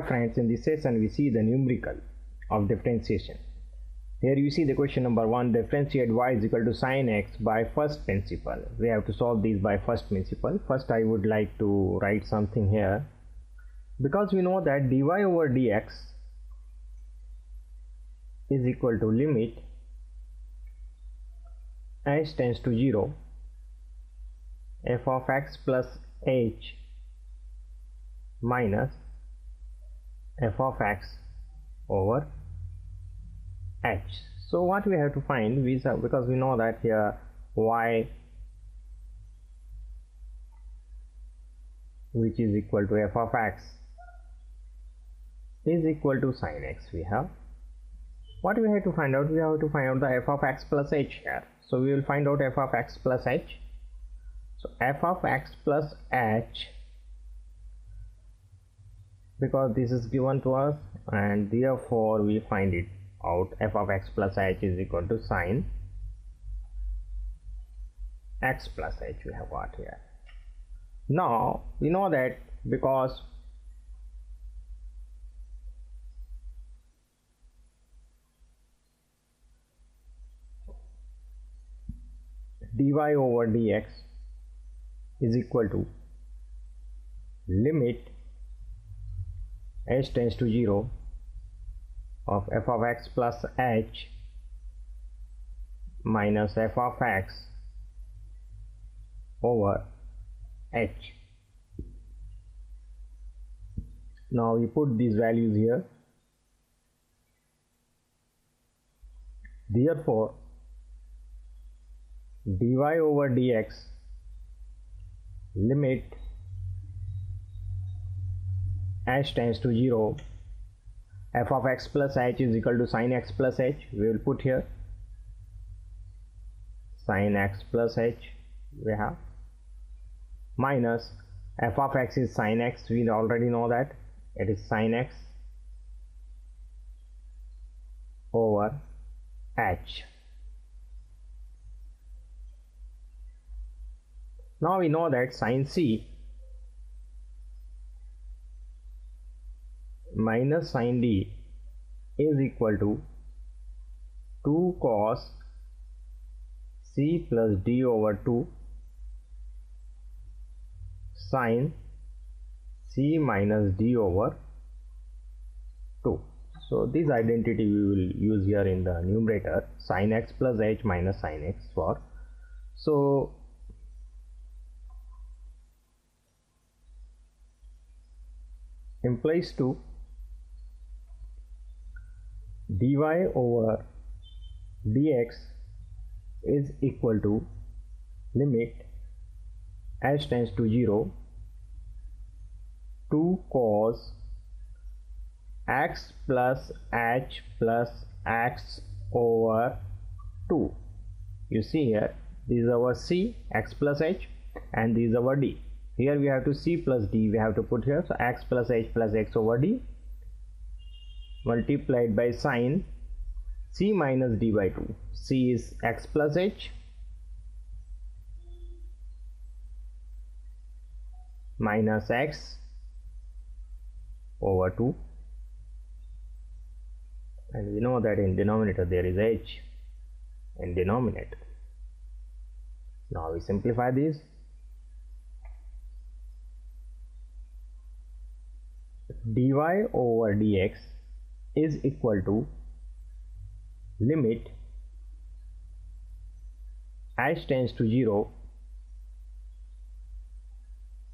Hi friends, in this session we see the numerical of differentiation. Here you see the question number 1, differentiate y is equal to sin x by first principle. We have to solve these by first principle. First I would like to write something here. Because we know that dy over dx is equal to limit h tends to 0 f of x plus h minus f of x over h. So what we have to find, because we know that here y which is equal to f of x is equal to sin x. We have what we have to find out, we have to find out the f of x plus h here. So we will find out f of x plus h. So f of x plus h, because this is given to us, and therefore we find it out, f of x plus h is equal to sin x plus h we have got here. Now we know that because dy over dx is equal to limit h tends to 0 of f of x plus h minus f of x over h. Now we put these values here. Therefore dy over dx limit h tends to 0 f of x plus h is equal to sin x plus h. We will put here sin x plus h we have, minus f of x is sin x, we already know that it is sin x over h. Now we know that sin c minus sin d is equal to 2 cos c plus d over 2 sin c minus d over 2. So this identity we will use here in the numerator, sin x plus h minus sin x for. So implies to dy over dx is equal to limit h tends to 0 2 cos x plus h plus x over 2. You see here, this is our c, x plus h, and this is our d. Here we have to c plus d we have to put here, so x plus h plus x over d multiplied by sin c minus d by 2. C is x plus h minus x over 2, and we know that in denominator there is h in denominator. Now we simplify this. Dy over dx is equal to limit h tends to 0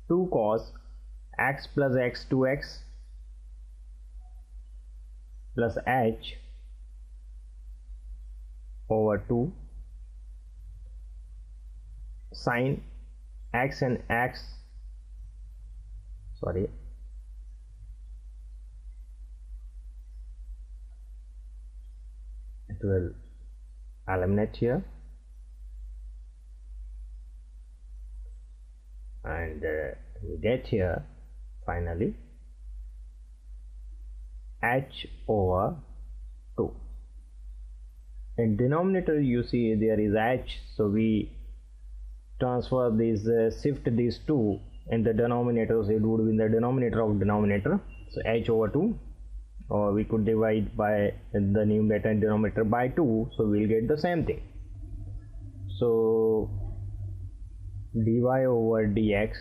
2 cos x plus x 2x plus h over 2 sin x and x, sorry, it will eliminate here, and we get here finally h over 2. In denominator you see there is h, so we shift these 2 in the denominator, so it would be in the denominator of denominator, so h over 2, or we could divide by the numerator and denominator by 2, so we'll get the same thing. So dy over dx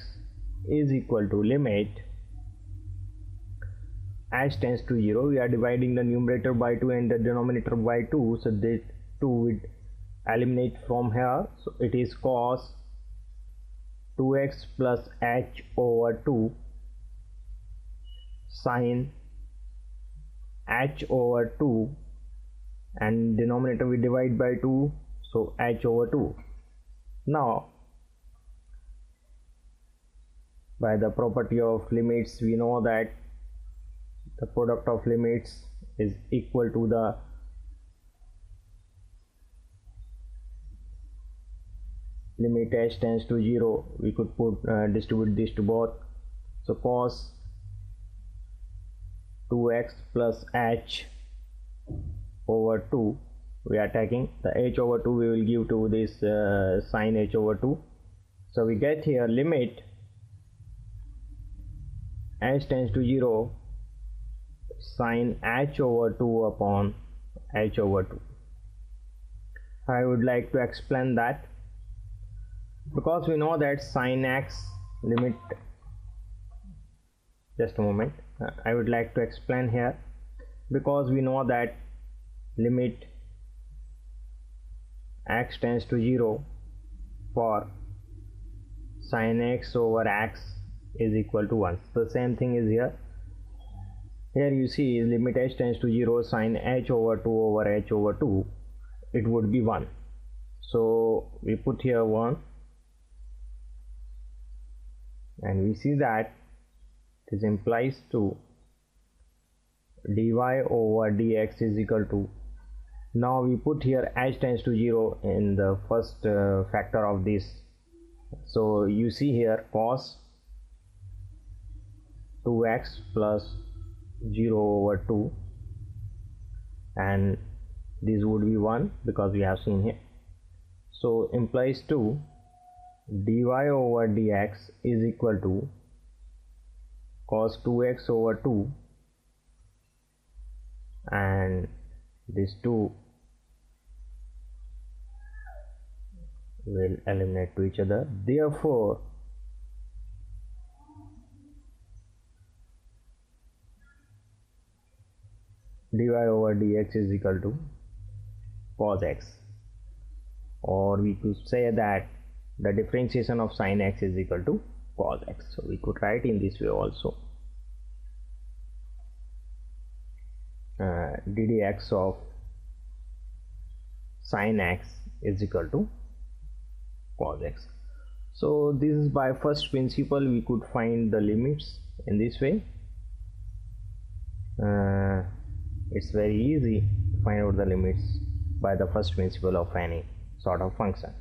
is equal to limit h tends to 0. We are dividing the numerator by 2 and the denominator by 2, so this 2 would eliminate from here, so it is cos 2x plus h over 2 sin h over 2, and denominator we divide by 2, so h over 2. Now by the property of limits we know that the product of limits is equal to the limit h tends to 0. We could put distribute this to both, so cos 2x plus h over 2, we are taking the h over 2, we will give to this sin h over 2, so we get here limit h tends to 0 sin h over 2 upon h over 2. I would like to explain that, because we know that sin x limit, just a moment, I would like to explain here, because we know that limit x tends to 0 for sin x over x is equal to 1. So the same thing is here. Here you see limit h tends to 0 sin h over 2 over h over 2, it would be 1. So we put here 1, and we see that this implies to dy over dx is equal to, now we put here h tends to 0 in the first factor of this, so you see here cos 2x plus 0 over 2, and this would be 1 because we have seen here, so implies to dy over dx is equal to cos 2x over 2, and this 2 will eliminate to each other. Therefore dy over dx is equal to cos x, or we could say that the differentiation of sin x is equal to cos x, so we could write in this way also, ddx of sin x is equal to cos x. So this is by first principle we could find the limits in this way. It's very easy to find out the limits by the first principle of any sort of function.